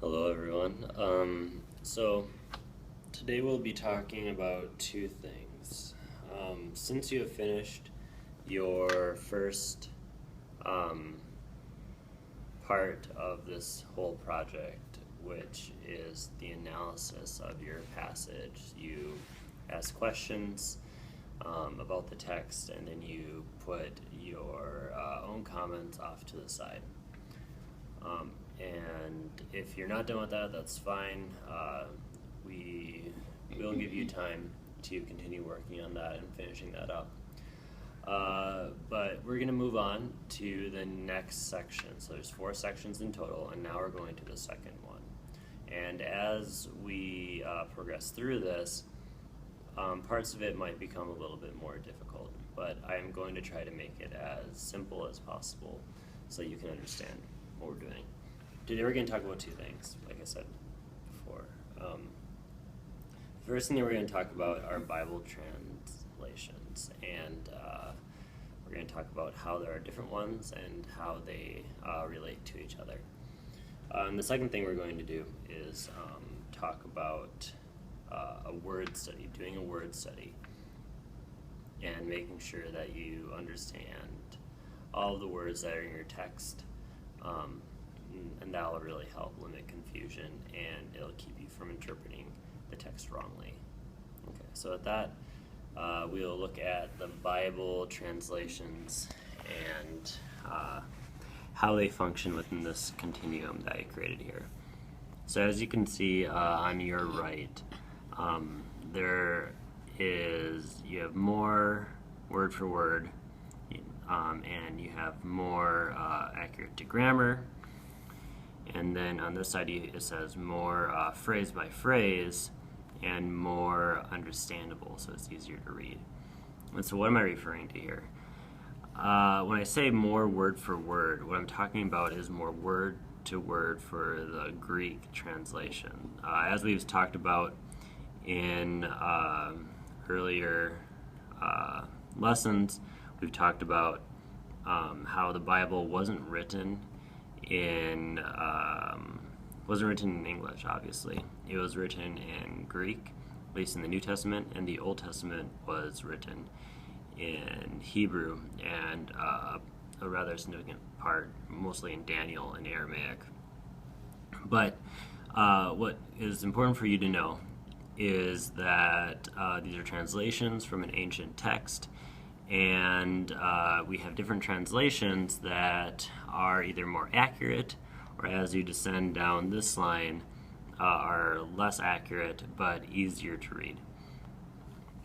Hello, everyone. So today we'll be talking about two things. Since you have finished your first um, part of this whole project, which is the analysis of your passage, you ask questions about the text, and then you put your own comments off to the side. And if you're not done with that, that's fine. We will give you time to continue working on that and finishing that up. But we're going to move on to the next section. So there's 4 sections in total, and now we're going to the second one. And as we progress through this, parts of it might become a little bit more difficult, but I'm going to try to make it as simple as possible so you can understand what we're doing. Today we're going to talk about 2 things, like I said before. The first thing that we're going to talk about are Bible translations, and we're going to talk about how there are different ones and how they relate to each other. And the second thing we're going to do is talk about a word study, doing a word study, and making sure that you understand all of the words that are in your text. And that will really help limit confusion, and it'll keep you from interpreting the text wrongly. Okay, so with that, we'll look at the Bible translations and how they function within this continuum that I created here. So as you can see on your right, you have more word for word, and you have more accurate to grammar. And then on this side it says more phrase by phrase and more understandable, so it's easier to read. And so what am I referring to here? When I say more word for word, what I'm talking about is more word to word for the Greek translation. As we've talked about in earlier lessons, we've talked about how the Bible wasn't written in English, obviously. It was written in Greek, at least in the New Testament, and the Old Testament was written in Hebrew, and a rather significant part, mostly in Daniel and Aramaic. But what is important for you to know is that these are translations from an ancient text, and we have different translations that are either more accurate, or as you descend down this line, are less accurate but easier to read.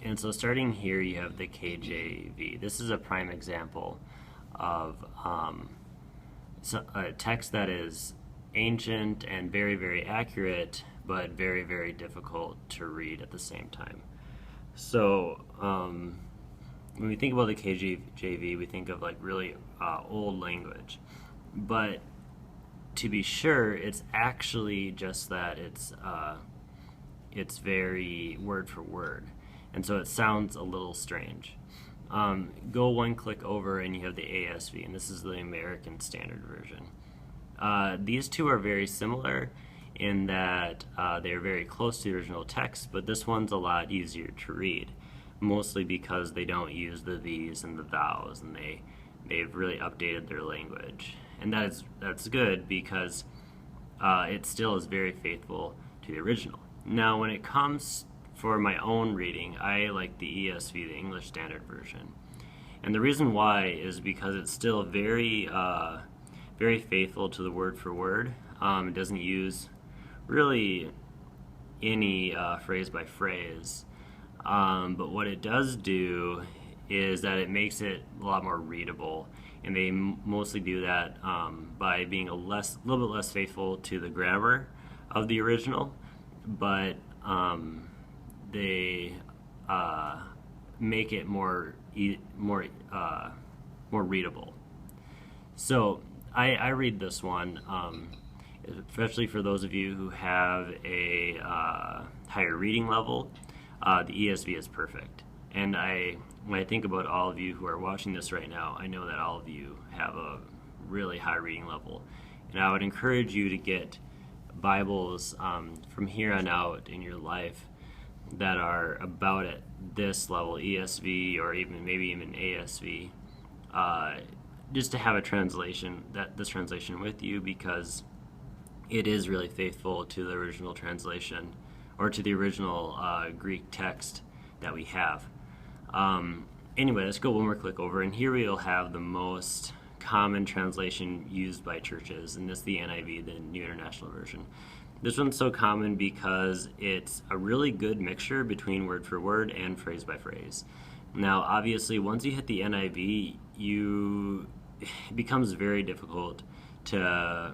And so starting here, you have the KJV. This is a prime example of a text that is ancient and very, very accurate, but very, very difficult to read at the same time. So when we think about the KJV, we think of like really old language. But to be sure, it's actually just that it's very word for word. And so it sounds a little strange. Go one click over and you have the ASV, and this is the American Standard Version. These two are very similar in that they are very close to the original text, but this one's a lot easier to read, mostly because they don't use the these and the thous, and they've really updated their language. And that's good because it still is very faithful to the original. Now, when it comes for my own reading, I like the ESV, the English Standard Version. And the reason why is because it's still very, very faithful to the word for word. It doesn't use really any phrase by phrase. But what it does do is that it makes it a lot more readable. And they mostly do that by being a little bit less faithful to the grammar of the original, but they make it more readable. So I read this one, especially for those of you who have a higher reading level. The ESV is perfect, and when I think about all of you who are watching this right now, I know that all of you have a really high reading level, and I would encourage you to get Bibles from here on out in your life that are about at this level, ESV or maybe even ASV, just to have a translation, this translation with you, because it is really faithful to the original translation, or to the original Greek text that we have. Anyway, let's go one more click over, and here we'll have the most common translation used by churches, and this is the NIV, the New International Version. This one's so common because it's a really good mixture between word for word and phrase by phrase. Now, obviously, once you hit the NIV, it becomes very difficult to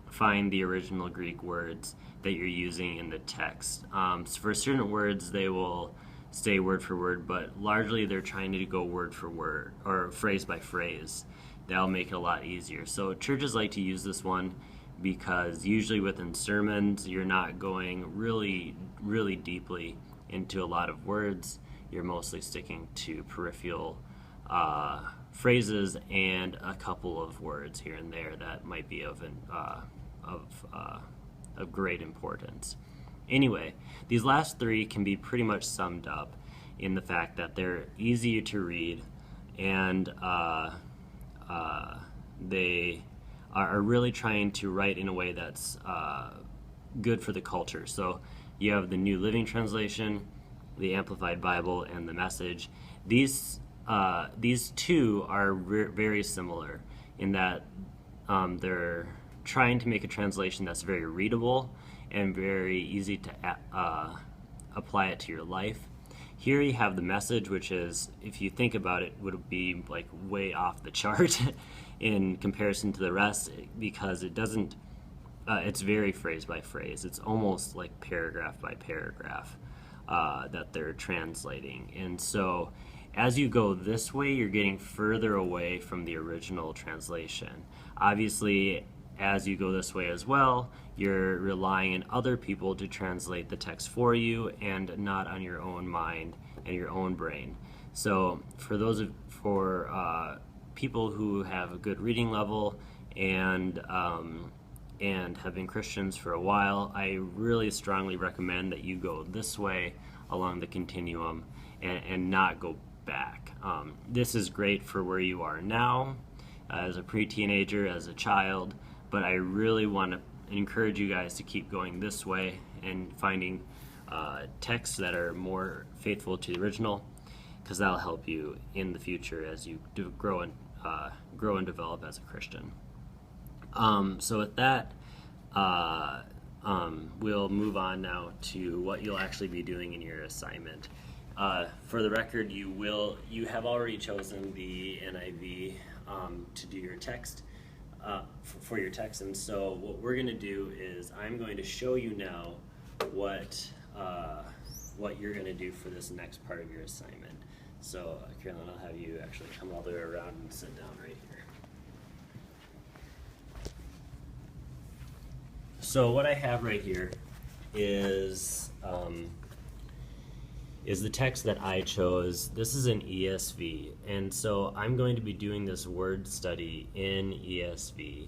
find the original Greek words that you're using in the text. So for certain words, they will stay word for word, but largely they're trying to go word for word or phrase by phrase. That'll make it a lot easier. So churches like to use this one because usually within sermons, you're not going really, really deeply into a lot of words. You're mostly sticking to peripheral phrases and a couple of words here and there that might be of great importance. Anyway, these last three can be pretty much summed up in the fact that they're easier to read, and they are really trying to write in a way that's good for the culture. So you have the New Living Translation, the Amplified Bible, and the Message. These two are very similar in that they're trying to make a translation that's very readable and very easy to apply it to your life. Here you have the Message, which is, if you think about it, would be like way off the chart in comparison to the rest, because it doesn't, it's very phrase by phrase. It's almost like paragraph by paragraph that they're translating. And so as you go this way, you're getting further away from the original translation. Obviously, as you go this way as well, you're relying on other people to translate the text for you and not on your own mind and your own brain. So for people who have a good reading level and have been Christians for a while, I really strongly recommend that you go this way along the continuum and not go back. This is great for where you are now, as a pre-teenager, as a child, but I really want to encourage you guys to keep going this way and finding texts that are more faithful to the original, because that'll help you in the future as you grow and develop as a Christian. So with that, we'll move on now to what you'll actually be doing in your assignment. For the record, you have already chosen the NIV to do your text, for your text, and so what we're going to do is I'm going to show you now what you're going to do for this next part of your assignment. So Carolyn, I'll have you actually come all the way around and sit down right here. So what I have right here is the text that I chose. This is an ESV, and so I'm going to be doing this word study in ESV,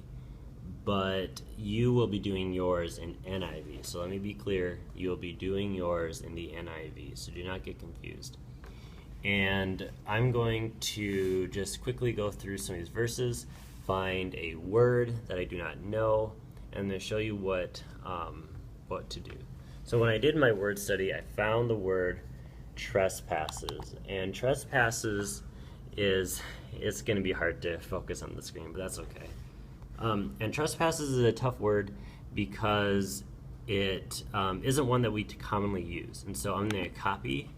but you will be doing yours in NIV. So let me be clear, you will be doing yours in the NIV, so do not get confused. And I'm going to just quickly go through some of these verses, find a word that I do not know, and then show you what to do. So when I did my word study, I found the word trespasses, and trespasses it's going to be hard to focus on the screen, but that's okay. And trespasses is a tough word because it isn't one that we commonly use, and so I'm going to copy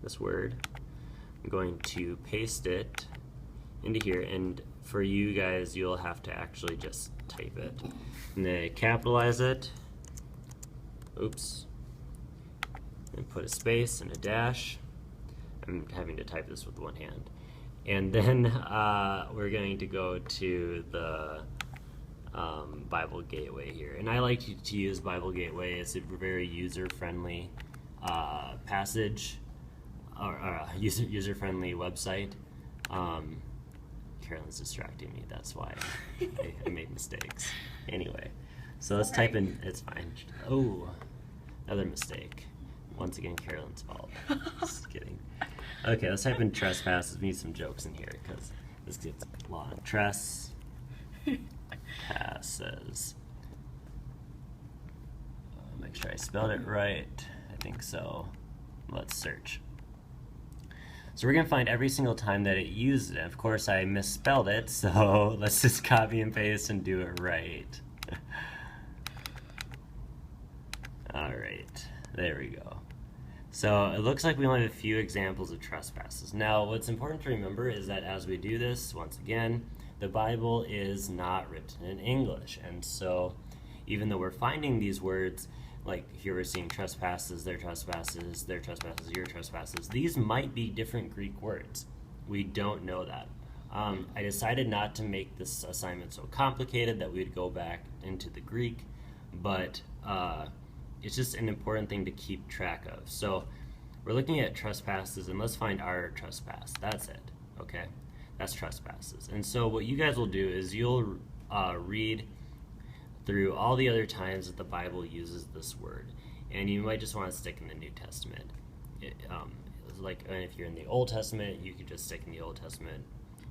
this word. I'm going to paste it into here, and for you guys, you'll have to actually just type it. And then capitalize it. Oops. And put a space and a dash. I'm having to type this with one hand. And then we're going to go to the Bible Gateway here. And I like to use Bible Gateway. It's a very user-friendly passage, or user-friendly website. Carolyn's distracting me, that's why I made mistakes. Anyway, So let's type in, it's fine. Oh, another mistake. Once again, Carolyn's fault. Just kidding. Okay, let's type in trespasses. We need some jokes in here because this gets long. Trespasses. Make sure I spelled it right. I think so. Let's search. So we're going to find every single time that it used it. Of course, I misspelled it, so let's just copy and paste and do it right. All right, there we go. So it looks like we only have a few examples of trespasses. Now, what's important to remember is that as we do this, once again, the Bible is not written in English. And so even though we're finding these words, like here we're seeing trespasses, their trespasses, their trespasses, your trespasses, these might be different Greek words. We don't know that. I decided not to make this assignment so complicated that we'd go back into the Greek, but it's just an important thing to keep track of. So we're looking at trespasses, and let's find our trespass. That's it, okay? That's trespasses. And so what you guys will do is you'll read through all the other times that the Bible uses this word. And you might just want to stick in the New Testament. Like if you're in the Old Testament, you could just stick in the Old Testament,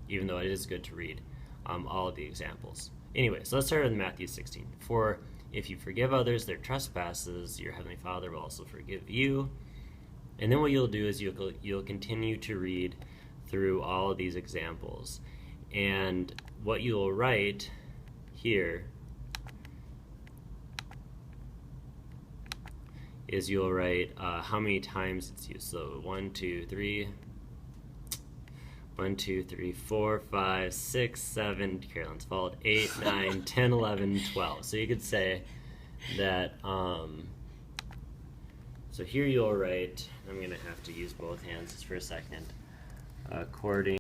even though it is good to read all of the examples. Anyway, so let's start with Matthew 16. For if you forgive others their trespasses, your Heavenly Father will also forgive you. And then what you'll do is you'll continue to read through all of these examples. And what you'll write here is you'll write how many times it's used. So 1, 2, 3, 4, 5, 6, 7, Carolyn's fault, 8, 9, 10, 11, 12. So you could say that, so here you'll write, I'm going to have to use both hands just for a second, according